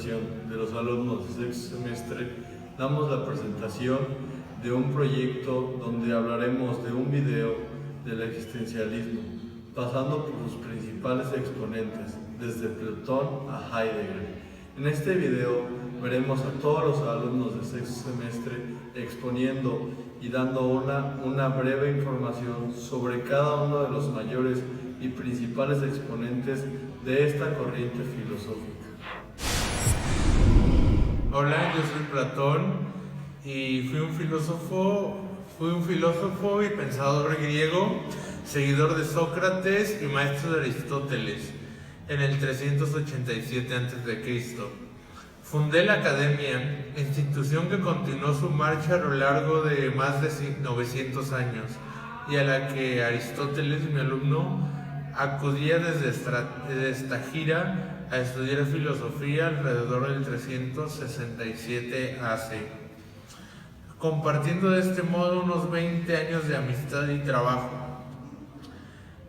presentación de los alumnos de sexto semestre, damos la presentación de un proyecto donde hablaremos de un video del existencialismo, pasando por sus principales exponentes, desde Platón a Heidegger. En este video veremos a todos los alumnos de sexto semestre exponiendo y dando una breve información sobre cada uno de los mayores y principales exponentes de esta corriente filosófica. Hola, yo soy Platón y fui un filósofo y pensador griego, seguidor de Sócrates y maestro de Aristóteles en el 387 a.C. Fundé la Academia, institución que continuó su marcha a lo largo de más de 900 años y a la que Aristóteles, mi alumno, acudía desde esta gira a estudiar filosofía alrededor del 367 AC, compartiendo de este modo unos 20 años de amistad y trabajo.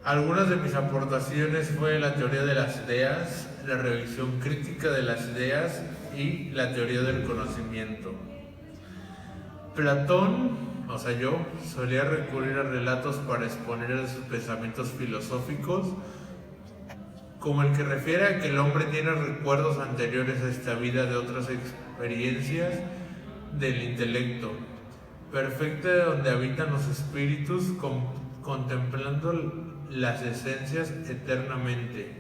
Algunas de mis aportaciones fue la teoría de las ideas, la revisión crítica de las ideas y la teoría del conocimiento. Platón, o sea yo, solía recurrir a relatos para exponer sus pensamientos filosóficos, como el que refiere a que el hombre tiene recuerdos anteriores a esta vida de otras experiencias del intelecto, perfecta de donde habitan los espíritus contemplando las esencias eternamente.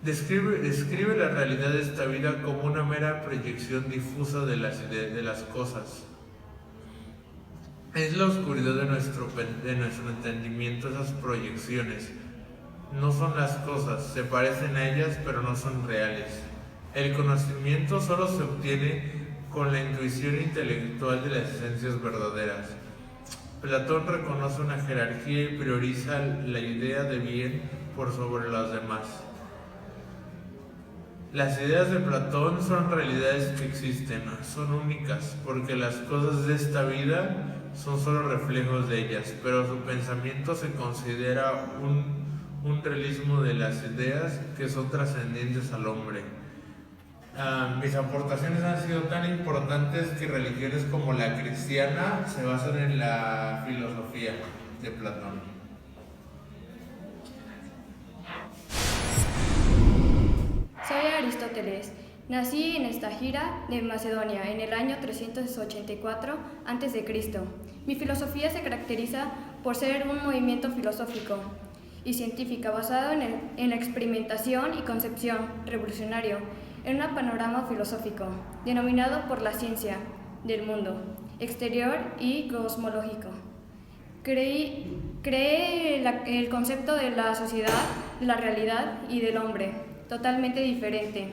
Describe la realidad de esta vida como una mera proyección difusa de las cosas. Es la oscuridad de nuestro entendimiento, esas proyecciones. No son las cosas, se parecen a ellas, pero no son reales. El conocimiento solo se obtiene con la intuición intelectual de las esencias verdaderas. Platón reconoce una jerarquía y prioriza la idea de bien por sobre las demás. Las ideas de Platón son realidades que existen, son únicas, porque las cosas de esta vida son solo reflejos de ellas, pero su pensamiento se considera un realismo de las ideas que son trascendentes al hombre. Mis aportaciones han sido tan importantes que religiones como la cristiana se basan en la filosofía de Platón. Soy Aristóteles. Nací en Estagira de Macedonia en el año 384 a.C. Mi filosofía se caracteriza por ser un movimiento filosófico y científica basado en la experimentación y concepción revolucionario en un panorama filosófico denominado por la ciencia del mundo exterior y cosmológico. Creé el concepto de la sociedad, de la realidad y del hombre, totalmente diferente.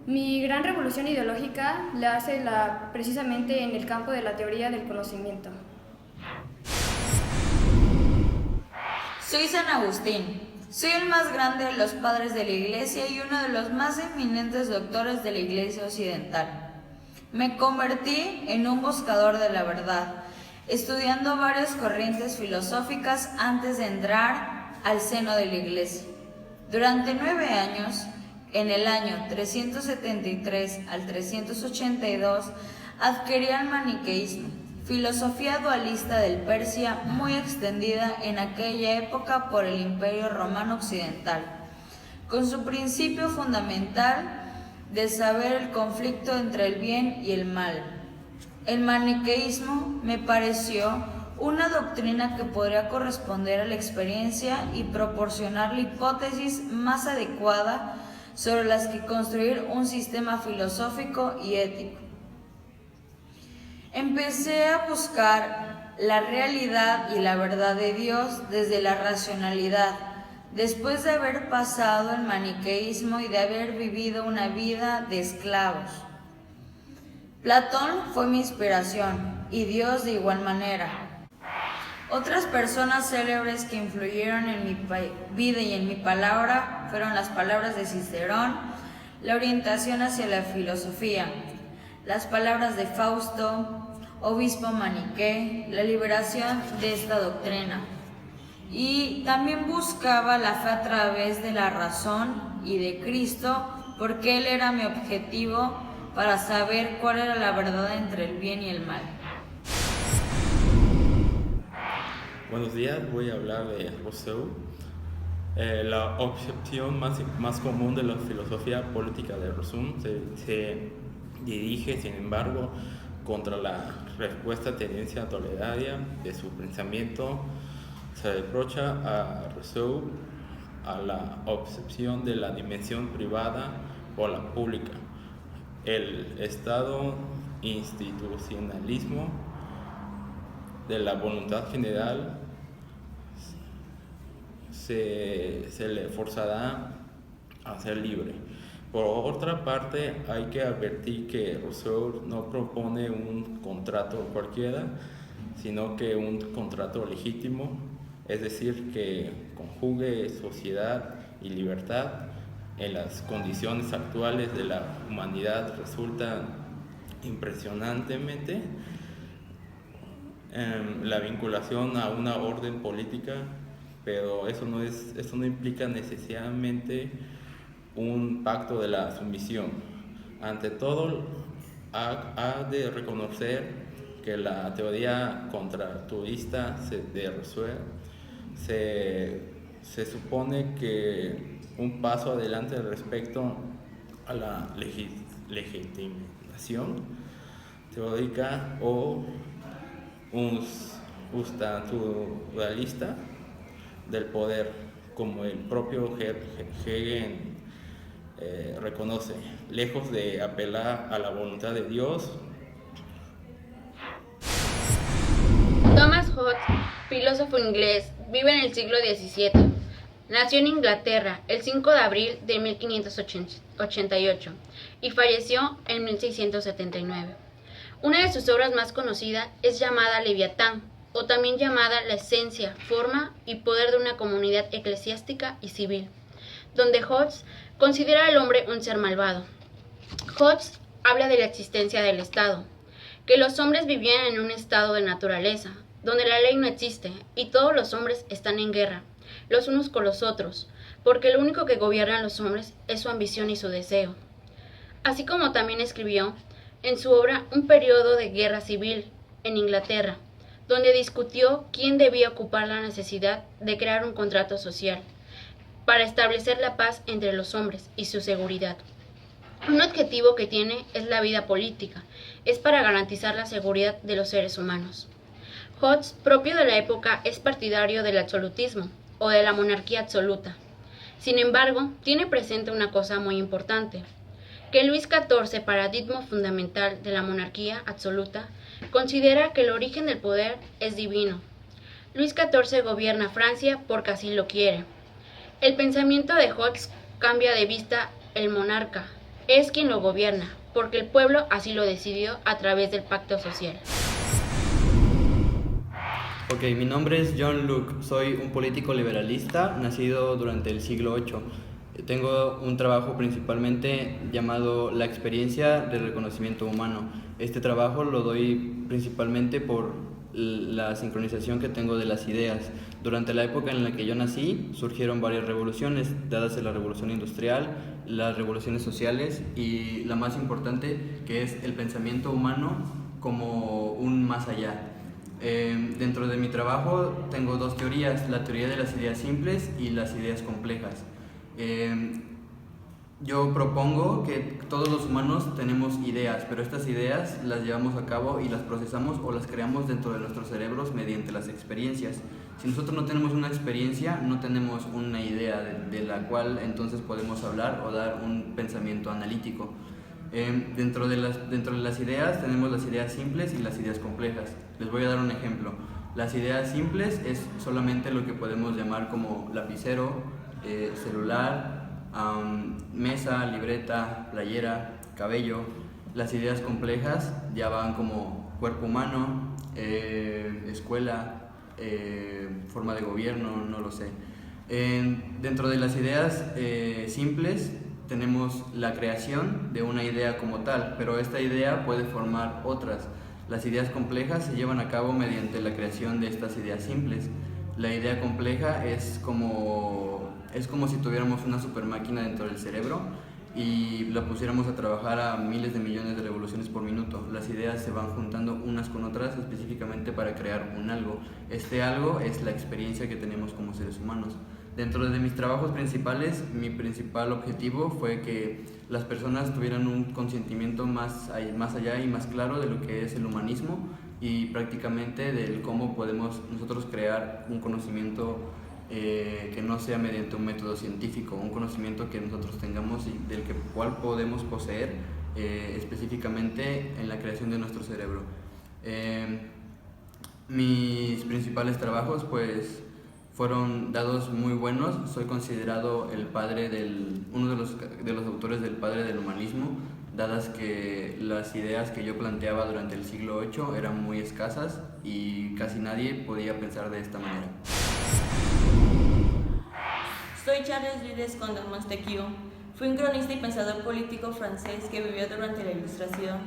Mi gran revolución ideológica la hace precisamente en el campo de la teoría del conocimiento. Soy San Agustín. Soy el más grande de los padres de la Iglesia y uno de los más eminentes doctores de la Iglesia occidental. Me convertí en un buscador de la verdad, estudiando varias corrientes filosóficas antes de entrar al seno de la Iglesia. Durante 9 años, en el año 373 al 382, adquirí el maniqueísmo, filosofía dualista del Persia muy extendida en aquella época por el Imperio Romano Occidental, con su principio fundamental de saber el conflicto entre el bien y el mal. El maniqueísmo me pareció una doctrina que podría corresponder a la experiencia y proporcionar la hipótesis más adecuada sobre las que construir un sistema filosófico y ético. Empecé a buscar la realidad y la verdad de Dios desde la racionalidad, después de haber pasado el maniqueísmo y de haber vivido una vida de esclavos. Platón fue mi inspiración y Dios de igual manera. Otras personas célebres que influyeron en mi vida y en mi palabra fueron las palabras de Cicerón, la orientación hacia la filosofía, las palabras de Fausto, obispo Maniqué, la liberación de esta doctrina. Y también buscaba la fe a través de la razón y de Cristo porque él era mi objetivo para saber cuál era la verdad entre el bien y el mal. Buenos días, voy a hablar de Rousseau. La objeción más común de la filosofía política de Rousseau se dirige, sin embargo, contra la respuesta tendencia toledaria de su pensamiento. Se reprocha a Rousseau a la obsesión de la dimensión privada por la pública, el estado institucionalismo de la voluntad general se le forzará a ser libre. Por otra parte, hay que advertir que Rousseau no propone un contrato cualquiera, sino que un contrato legítimo, es decir, que conjugue sociedad y libertad. En las condiciones actuales de la humanidad resulta impresionantemente la vinculación a una orden política, pero eso no implica necesariamente un pacto de la sumisión. Ante todo, ha de reconocer que la teoría contractualista de Rousseau se supone que un paso adelante respecto a la legitimación teórica o un sustanturalista del poder, como el propio Hegel reconoce, lejos de apelar a la voluntad de Dios. Thomas Hobbes, filósofo inglés, vive en el siglo XVII. Nació en Inglaterra el 5 de abril de 1588 y falleció en 1679. Una de sus obras más conocidas es llamada Leviatán, o también llamada La esencia, forma y poder de una comunidad eclesiástica y civil, donde Hobbes considera al hombre un ser malvado. Hobbes habla de la existencia del Estado, que los hombres vivían en un estado de naturaleza, donde la ley no existe y todos los hombres están en guerra, los unos con los otros, porque lo único que gobierna a los hombres es su ambición y su deseo. Así como también escribió en su obra Un periodo de guerra civil en Inglaterra, donde discutió quién debía ocupar la necesidad de crear un contrato social para establecer la paz entre los hombres y su seguridad. Un objetivo que tiene es la vida política, es para garantizar la seguridad de los seres humanos. Hobbes, propio de la época, es partidario del absolutismo o de la monarquía absoluta. Sin embargo, tiene presente una cosa muy importante, que Luis XIV, paradigma fundamental de la monarquía absoluta, considera que el origen del poder es divino. Luis XIV gobierna Francia porque así lo quiere. El pensamiento de Hobbes cambia de vista. El monarca es quien lo gobierna, porque el pueblo así lo decidió a través del pacto social. Ok, mi nombre es John Luke, soy un político liberalista nacido durante el siglo VIII. Tengo un trabajo principalmente llamado La experiencia del reconocimiento humano. Este trabajo lo doy principalmente por la sincronización que tengo de las ideas. Durante la época en la que yo nací surgieron varias revoluciones, dadas la revolución industrial, las revoluciones sociales y la más importante, que es el pensamiento humano como un más allá. Dentro de mi trabajo tengo dos teorías, la teoría de las ideas simples y las ideas complejas. Yo propongo que todos los humanos tenemos ideas, pero estas ideas las llevamos a cabo y las procesamos o las creamos dentro de nuestros cerebros mediante las experiencias. Si nosotros no tenemos una experiencia, no tenemos una idea de la cual entonces podemos hablar o dar un pensamiento analítico. Dentro de las ideas tenemos las ideas simples y las ideas complejas. Les voy a dar un ejemplo. Las ideas simples es solamente lo que podemos llamar como lapicero, celular, mesa, libreta, playera, cabello. Las ideas complejas ya van como cuerpo humano, escuela, forma de gobierno, no lo sé. Dentro de las ideas simples tenemos la creación de una idea como tal, pero esta idea puede formar otras. Las ideas complejas se llevan a cabo mediante la creación de estas ideas simples. La idea compleja es como si tuviéramos una super máquina dentro del cerebro y la pusiéramos a trabajar a miles de millones de revoluciones por minuto. Las ideas se van juntando unas con otras específicamente para crear un algo. Este algo es la experiencia que tenemos como seres humanos. Dentro de mis trabajos principales, mi principal objetivo fue que las personas tuvieran un consentimiento más allá y más claro de lo que es el humanismo y prácticamente del cómo podemos nosotros crear un conocimiento que no sea mediante un método científico, un conocimiento que nosotros tengamos y del cual podemos poseer específicamente en la creación de nuestro cerebro. Mis principales trabajos pues fueron dados muy buenos. Soy considerado el padre uno de los autores del padre del humanismo, dadas que las ideas que yo planteaba durante el siglo VIII eran muy escasas y casi nadie podía pensar de esta manera. Soy Charles Louis Descondes Montesquieu. Fui un cronista y pensador político francés que vivió durante la Ilustración.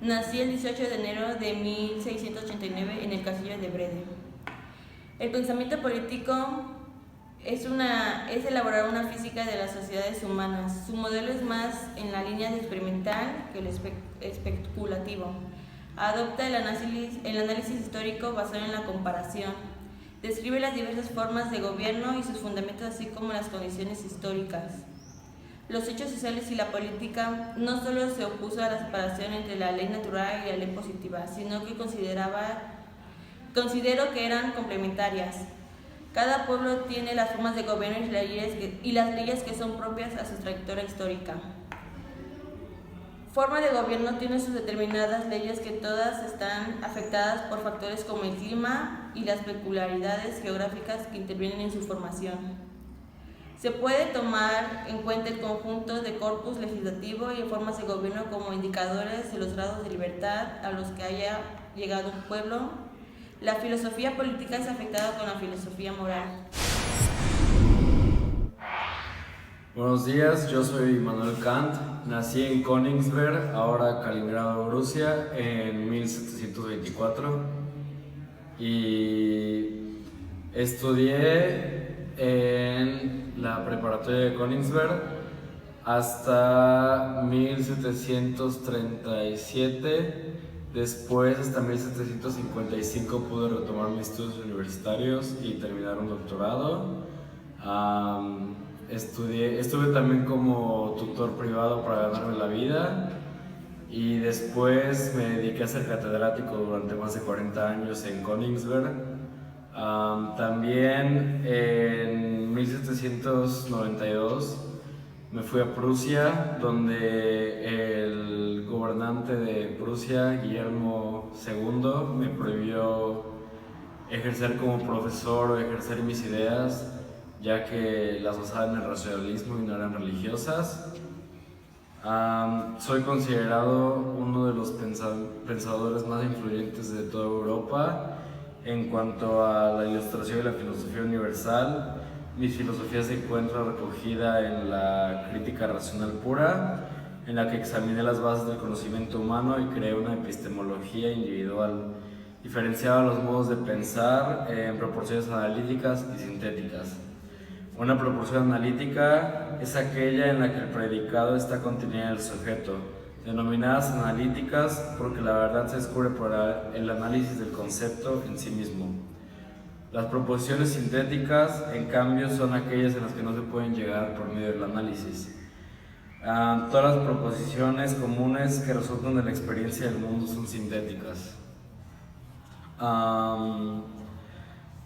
Nací el 18 de enero de 1689 en el castillo de Brede. El pensamiento político es elaborar una física de las sociedades humanas. Su modelo es más en la línea de experimental que el especulativo. Adopta el análisis histórico basado en la comparación. Describe las diversas formas de gobierno y sus fundamentos, así como las condiciones históricas. Los hechos sociales y la política no solo se opuso a la separación entre la ley natural y la ley positiva, sino que considero que eran complementarias. Cada pueblo tiene las formas de gobierno y las leyes que son propias a su trayectoria histórica. Forma de gobierno tiene sus determinadas leyes que todas están afectadas por factores como el clima y las peculiaridades geográficas que intervienen en su formación. Se puede tomar en cuenta el conjunto de corpus legislativo y formas de gobierno como indicadores de los grados de libertad a los que haya llegado un pueblo. La filosofía política es afectada con la filosofía moral. Buenos días, yo soy Immanuel Kant, nací en Königsberg, ahora Kaliningrado, Rusia, en 1724 y estudié en la preparatoria de Königsberg hasta 1737, después hasta 1755 pude retomar mis estudios universitarios y terminar un doctorado. Estuve también como tutor privado para ganarme la vida y después me dediqué a ser catedrático durante más de 40 años en Königsberg. También en 1792 me fui a Prusia, donde el gobernante de Prusia, Guillermo II, me prohibió ejercer como profesor o ejercer mis ideas, ya que las basaban en el racionalismo y no eran religiosas. Soy considerado uno de los pensadores más influyentes de toda Europa en cuanto a la Ilustración y la filosofía universal. Mi filosofía se encuentra recogida en la Crítica Racional Pura, en la que examiné las bases del conocimiento humano y creé una epistemología individual. Diferenciaba los modos de pensar en proporciones analíticas y sintéticas. Una proporción analítica es aquella en la que el predicado está contenido en el sujeto, denominadas analíticas porque la verdad se descubre por el análisis del concepto en sí mismo. Las proposiciones sintéticas, en cambio, son aquellas en las que no se pueden llegar por medio del análisis. Todas las proposiciones comunes que resultan de la experiencia del mundo son sintéticas.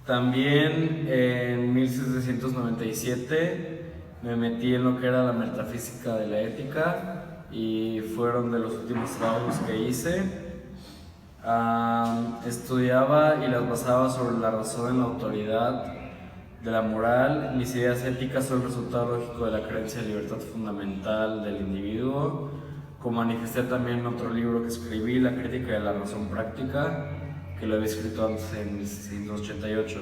También en 1797 me metí en lo que era la metafísica de la ética y fueron de los últimos trabajos que hice. Estudiaba y las basaba sobre la razón en la autoridad de la moral. Mis ideas éticas son el resultado lógico de la creencia de libertad fundamental del individuo, como manifesté también en otro libro que escribí, La crítica de la razón práctica, que lo había escrito antes en 1988.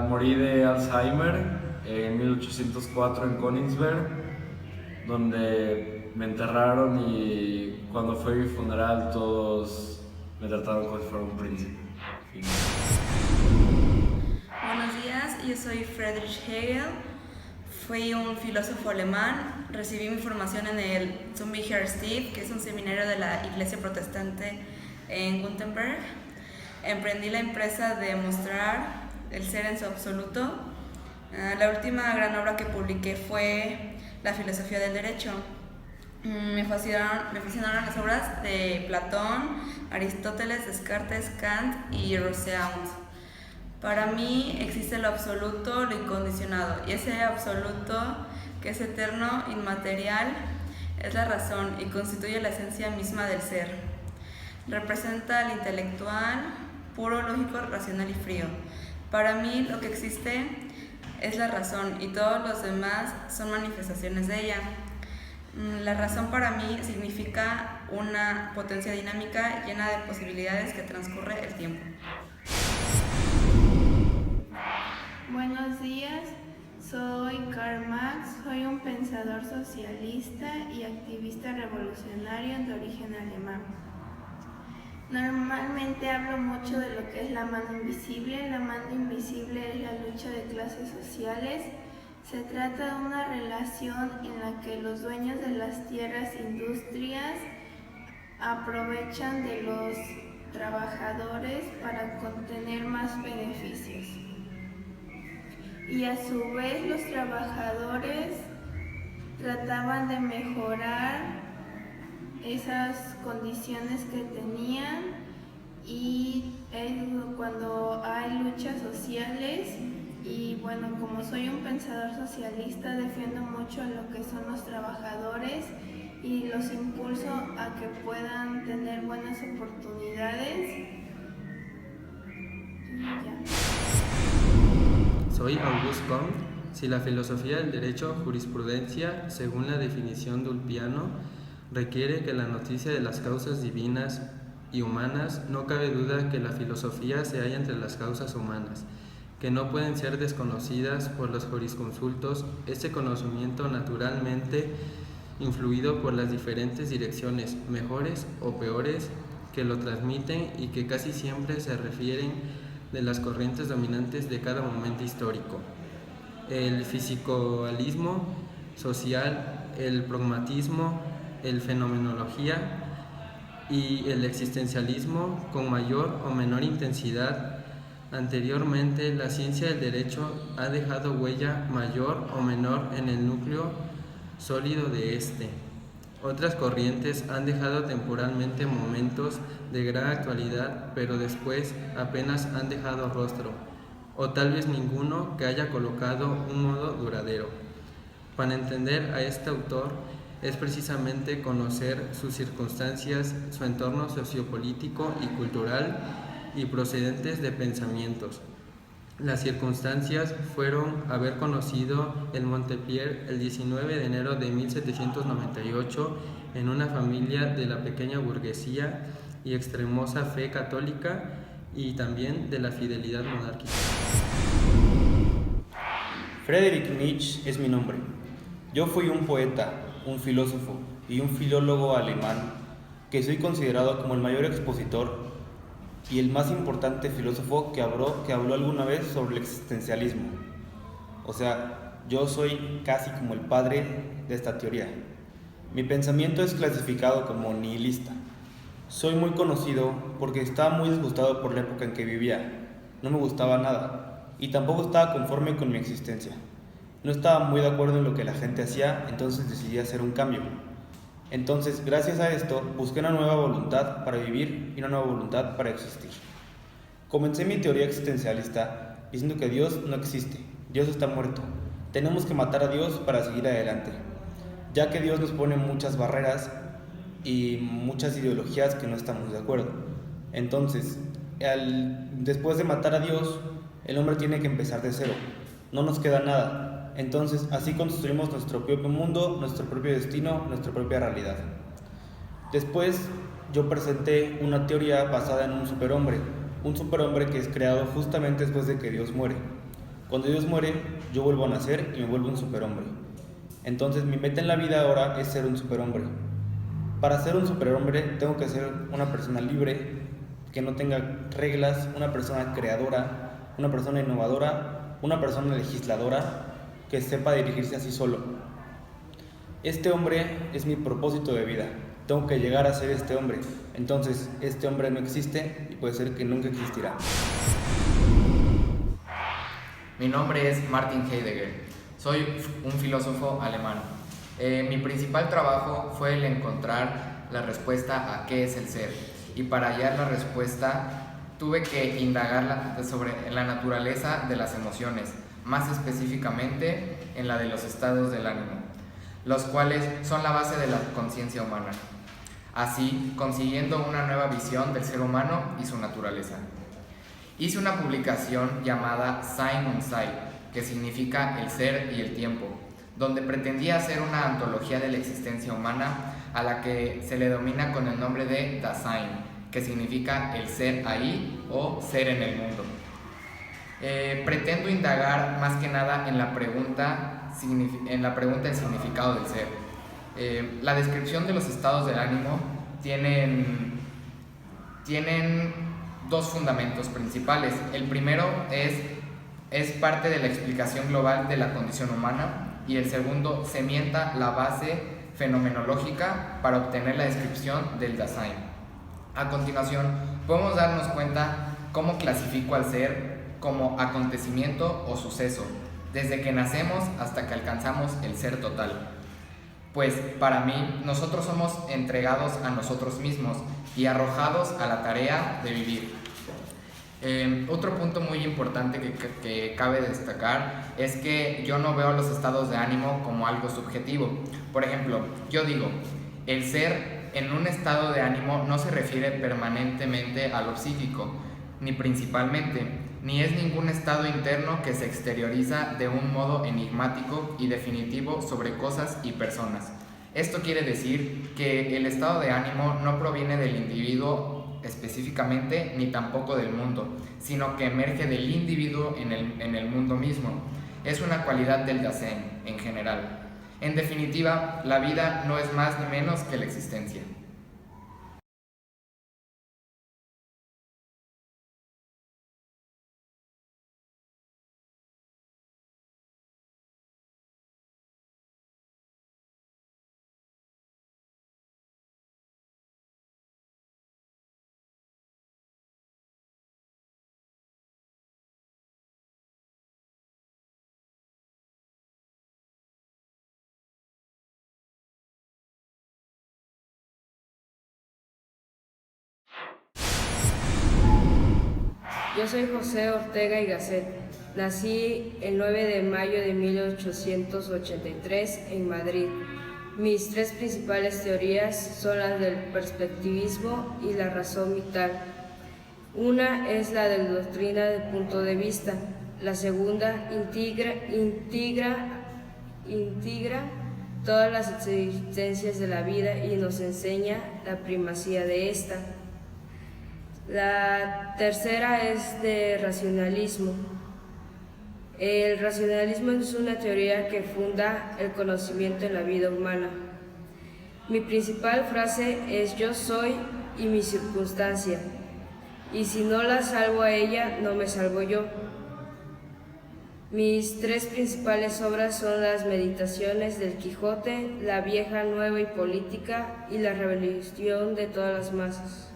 Morí de Alzheimer en 1804 en Königsberg, donde me enterraron y cuando fue mi funeral todos me trataron como si fuera un príncipe. Buenos días, yo soy Friedrich Hegel. Fui un filósofo alemán, recibí mi formación en el Zumbiger Stift, que es un seminario de la Iglesia Protestante en Gutenberg. Emprendí la empresa de mostrar el ser en su absoluto. La última gran obra que publiqué fue La filosofía del derecho. Me fascinaron las obras de Platón, Aristóteles, Descartes, Kant y Rousseau. Para mí existe lo absoluto, lo incondicionado, y ese absoluto, que es eterno, inmaterial, es la razón y constituye la esencia misma del ser. Representa al intelectual, puro, lógico, racional y frío. Para mí lo que existe es la razón y todos los demás son manifestaciones de ella. La razón para mí significa una potencia dinámica llena de posibilidades que transcurre el tiempo. Buenos días, soy Karl Marx, soy un pensador socialista y activista revolucionario de origen alemán. Normalmente hablo mucho de lo que es la mano invisible. La mano invisible es la lucha de clases sociales. Se trata de una relación en la que los dueños de las tierras e industrias aprovechan de los trabajadores para obtener más beneficios. Y a su vez los trabajadores trataban de mejorar esas condiciones que tenían, y cuando hay luchas sociales, y bueno, como soy un pensador socialista, defiendo mucho lo que son los trabajadores y los impulso a que puedan tener buenas oportunidades. Y ya. Soy Auguste Comte. Si la filosofía del derecho, jurisprudencia, según la definición de Ulpiano, requiere que la noticia de las causas divinas y humanas, no cabe duda que la filosofía se halla entre las causas humanas, que no pueden ser desconocidas por los jurisconsultos. Ese conocimiento naturalmente influido por las diferentes direcciones, mejores o peores, que lo transmiten y que casi siempre se refieren de las corrientes dominantes de cada momento histórico. El fisicoalismo social, el pragmatismo, el fenomenología y el existencialismo con mayor o menor intensidad. Anteriormente, la ciencia del derecho ha dejado huella mayor o menor en el núcleo sólido de este. Otras corrientes han dejado temporalmente momentos de gran actualidad, pero después apenas han dejado rostro, o tal vez ninguno que haya colocado un modo duradero. Para entender a este autor es precisamente conocer sus circunstancias, su entorno sociopolítico y cultural y procedentes de pensamientos. Las circunstancias fueron haber conocido el Montpellier el 19 de enero de 1798 en una familia de la pequeña burguesía y extremosa fe católica, y también de la fidelidad monárquica. Friedrich Nietzsche es mi nombre. Yo fui un poeta, un filósofo y un filólogo alemán que soy considerado como el mayor expositor y el más importante filósofo que habló alguna vez sobre el existencialismo. O sea, yo soy casi como el padre de esta teoría. Mi pensamiento es clasificado como nihilista. Soy muy conocido porque estaba muy disgustado por la época en que vivía. No me gustaba nada y tampoco estaba conforme con mi existencia. No estaba muy de acuerdo en lo que la gente hacía, entonces decidí hacer un cambio. Entonces, gracias a esto, busqué una nueva voluntad para vivir y una nueva voluntad para existir. Comencé mi teoría existencialista diciendo que Dios no existe, Dios está muerto. Tenemos que matar a Dios para seguir adelante, ya que Dios nos pone muchas barreras y muchas ideologías que no estamos de acuerdo. Entonces, después de matar a Dios, el hombre tiene que empezar de cero, no nos queda nada. Entonces, así construimos nuestro propio mundo, nuestro propio destino, nuestra propia realidad. Después, yo presenté una teoría basada en un superhombre que es creado justamente después de que Dios muere. Cuando Dios muere, yo vuelvo a nacer y me vuelvo un superhombre. Entonces, mi meta en la vida ahora es ser un superhombre. Para ser un superhombre, tengo que ser una persona libre, que no tenga reglas, una persona creadora, una persona innovadora, una persona legisladora, que sepa dirigirse a sí solo. Este hombre es mi propósito de vida. Tengo que llegar a ser este hombre. Entonces, este hombre no existe y puede ser que nunca existirá. Mi nombre es Martin Heidegger. Soy un filósofo alemán. Mi principal trabajo fue el encontrar la respuesta a qué es el ser. Y para hallar la respuesta tuve que indagar sobre la naturaleza de las emociones, más específicamente en la de los estados del ánimo, los cuales son la base de la conciencia humana, así consiguiendo una nueva visión del ser humano y su naturaleza. Hice una publicación llamada Sein und Zeit, que significa el ser y el tiempo, donde pretendía hacer una antología de la existencia humana a la que se le denomina con el nombre de Dasein, que significa el ser ahí o ser en el mundo. Pretendo indagar más que nada en la pregunta del significado del ser. La descripción de los estados del ánimo tienen dos fundamentos principales. El primero es parte de la explicación global de la condición humana y el segundo cimienta la base fenomenológica para obtener la descripción del Dasein. A continuación, podemos darnos cuenta cómo clasifico al ser como acontecimiento o suceso, desde que nacemos hasta que alcanzamos el ser total. Pues para mí, nosotros somos entregados a nosotros mismos y arrojados a la tarea de vivir. Otro punto muy importante que cabe destacar es que yo no veo los estados de ánimo como algo subjetivo. Por ejemplo, yo digo, el ser en un estado de ánimo no se refiere permanentemente a lo psíquico, ni principalmente, ni es ningún estado interno que se exterioriza de un modo enigmático y definitivo sobre cosas y personas. Esto quiere decir que el estado de ánimo no proviene del individuo específicamente ni tampoco del mundo, sino que emerge del individuo en el mundo mismo. Es una cualidad del Dasein en general. En definitiva, la vida no es más ni menos que la existencia. Yo soy José Ortega y Gasset. Nací el 9 de mayo de 1883 en Madrid. Mis tres principales teorías son las del perspectivismo y la razón vital. Una es la de la doctrina del punto de vista. La segunda integra todas las existencias de la vida y nos enseña la primacía de esta. La tercera es de racionalismo. El racionalismo es una teoría que funda el conocimiento en la vida humana. Mi principal frase es yo soy y mi circunstancia, y si no la salvo a ella, no me salvo yo. Mis tres principales obras son las Meditaciones del Quijote, La Vieja, Nueva y Política y La Rebelión de todas las masas.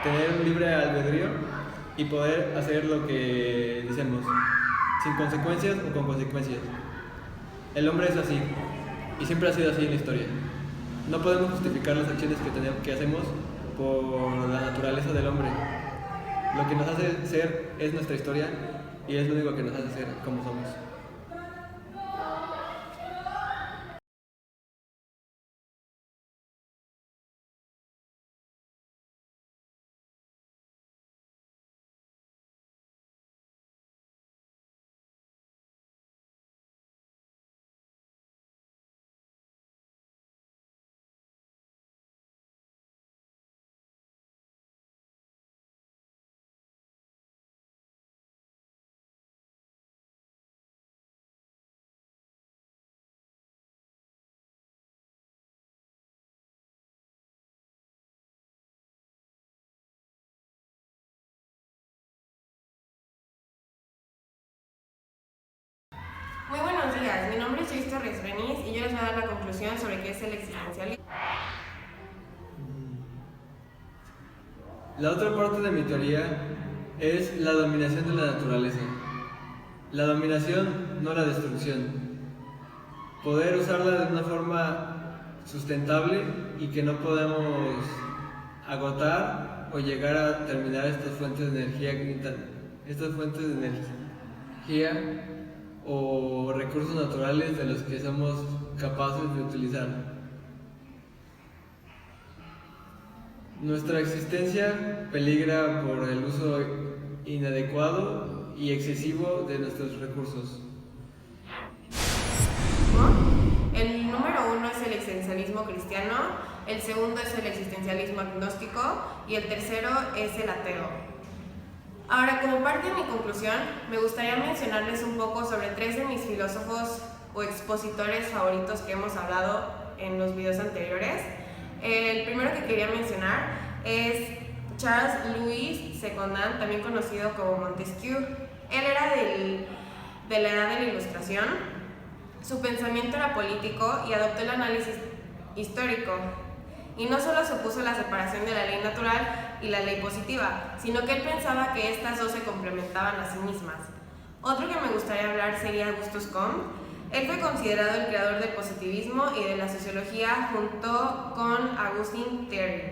Tener un libre albedrío y poder hacer lo que decimos, sin consecuencias o con consecuencias. El hombre es así, y siempre ha sido así en la historia. No podemos justificar las acciones que hacemos por la naturaleza del hombre. Lo que nos hace ser es nuestra historia, y es lo único que nos hace ser como somos. días, mi nombre es Luis Torres Renis y yo les voy a dar la conclusión sobre qué es el existencialismo. La otra parte de mi teoría es la dominación de la naturaleza. La dominación, no la destrucción. Poder usarla de una forma sustentable y que no podamos agotar o llegar a terminar estas fuentes de energía o recursos naturales de los que somos capaces de utilizar. Nuestra existencia peligra por el uso inadecuado y excesivo de nuestros recursos. El número 1 es el existencialismo cristiano, el segundo es el existencialismo agnóstico y el tercero es el ateo. Ahora, como parte de mi conclusión, me gustaría mencionarles un poco sobre 3 de mis filósofos o expositores favoritos que hemos hablado en los videos anteriores. El primero que quería mencionar es Charles Louis Secondat, también conocido como Montesquieu. Él era de la edad de la Ilustración. Su pensamiento era político y adoptó el análisis histórico. Y no solo se opuso a la separación de la ley natural y la ley positiva, sino que él pensaba que estas dos se complementaban a sí mismas. Otro que me gustaría hablar sería Auguste Comte. Él fue considerado el creador del positivismo y de la sociología junto con Augustin Thierry.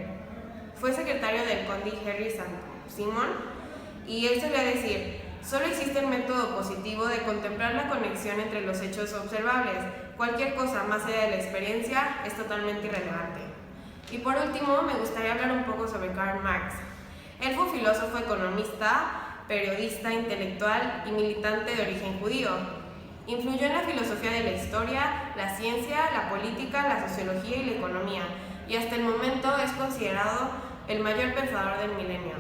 Fue secretario del conde Henry Saint-Simon y él solía decir: solo existe el método positivo de contemplar la conexión entre los hechos observables. Cualquier cosa más allá de la experiencia es totalmente irrelevante. Y por último, me gustaría hablar un poco sobre Karl Marx. Él fue un filósofo, economista, periodista, intelectual y militante de origen judío. Influyó en la filosofía de la historia, la ciencia, la política, la sociología y la economía, y hasta el momento es considerado el mayor pensador del milenio.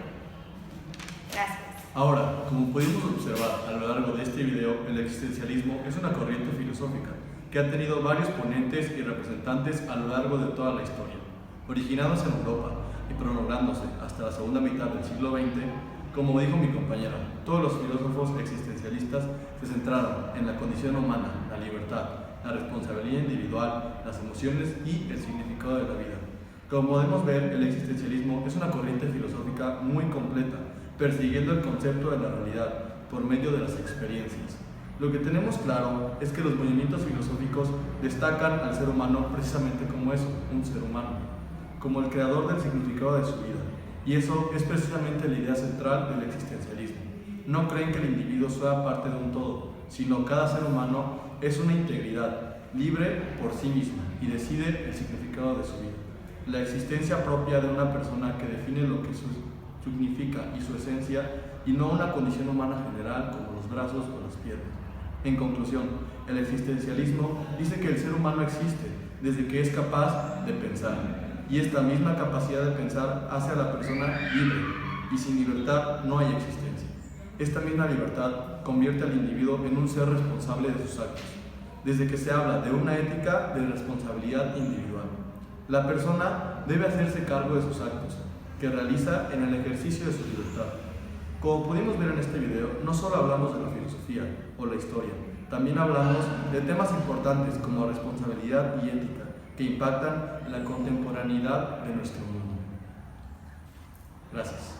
Gracias. Ahora, como pudimos observar a lo largo de este video, el existencialismo es una corriente filosófica que ha tenido varios ponentes y representantes a lo largo de toda la historia. Originándose en Europa y prolongándose hasta la segunda mitad del siglo XX, como dijo mi compañera, todos los filósofos existencialistas se centraron en la condición humana, la libertad, la responsabilidad individual, las emociones y el significado de la vida. Como podemos ver, el existencialismo es una corriente filosófica muy completa, persiguiendo el concepto de la realidad por medio de las experiencias. Lo que tenemos claro es que los movimientos filosóficos destacan al ser humano precisamente como eso, un ser humano, como el creador del significado de su vida. Y eso es precisamente la idea central del existencialismo. No creen que el individuo sea parte de un todo, sino cada ser humano es una integridad, libre por sí misma y decide el significado de su vida. La existencia propia de una persona que define lo que significa y su esencia, y no una condición humana general como los brazos o las piernas. En conclusión, el existencialismo dice que el ser humano existe desde que es capaz de pensar. Y esta misma capacidad de pensar hace a la persona libre, y sin libertad no hay existencia. Esta misma libertad convierte al individuo en un ser responsable de sus actos, desde que se habla de una ética de responsabilidad individual. La persona debe hacerse cargo de sus actos, que realiza en el ejercicio de su libertad. Como pudimos ver en este video, no solo hablamos de la filosofía o la historia, también hablamos de temas importantes como responsabilidad y ética, que impactan en la contemporaneidad de nuestro mundo. Gracias.